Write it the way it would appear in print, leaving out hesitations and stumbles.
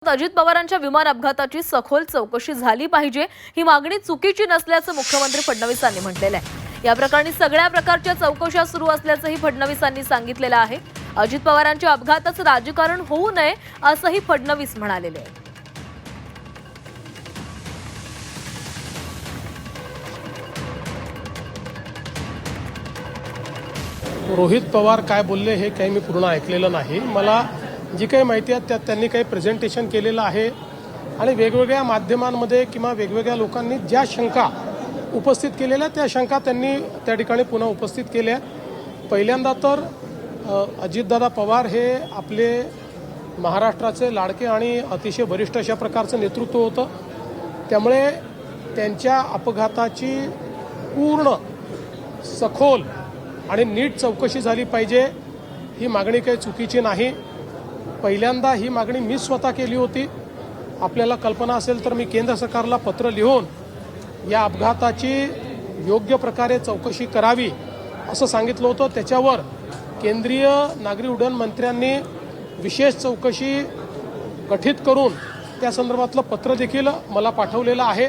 अजित पवारांच्या विमान अपघाताची सखोल चौकशी झाली पाहिजे ही मागणी चुकीची नसल्याचं मुख्यमंत्री फडणवीसांनी म्हटलेलं आहे। या प्रकरणी सगळ्या प्रकारच्या चौकशा सुरू असल्याचंही फडणवीसांनी सांगितलेलं आहे। अजित पवारांच्या अपघाताचं राजकारण होऊ नये असंही फडणवीस म्हणालेले आहे। रोहित पवार काय बोलले हे काही मी पूर्ण ऐकलेलं नाही। मला जी काही माहिती आहे त्यात त्यांनी काही प्रेझेंटेशन केलेलं आहे आणि वेगवेगळ्या माध्यमांमध्ये किंवा वेगवेगळ्या लोकांनी ज्या शंका उपस्थित केलेल्या त्या शंका त्यांनी त्या ठिकाणी पुन्हा उपस्थित केल्या। पहिल्यांदा तर अजितदादा पवार हे आपले महाराष्ट्राचे लाडके आणि अतिशय वरिष्ठ अशा प्रकारचं नेतृत्व होतं, त्यामुळे त्यांच्या अपघाताची पूर्ण सखोल आणि नीट चौकशी झाली पाहिजे ही मागणी काही चुकीची नाही। पहिल्यांदा ही मागणी मी स्वतः केली होती। आपल्याला कल्पना असेल तर मी केंद्र सरकारला पत्र लिहून या अपघाताची योग्य प्रकारे चौकशी करावी असं सांगितलं होतं। त्याच्यावर केंद्रीय नागरी उड्डाण मंत्र्यांनी विशेष चौकशी गठीत करून त्या संदर्भातलं पत्र देखील मला पाठवलेलं आहे।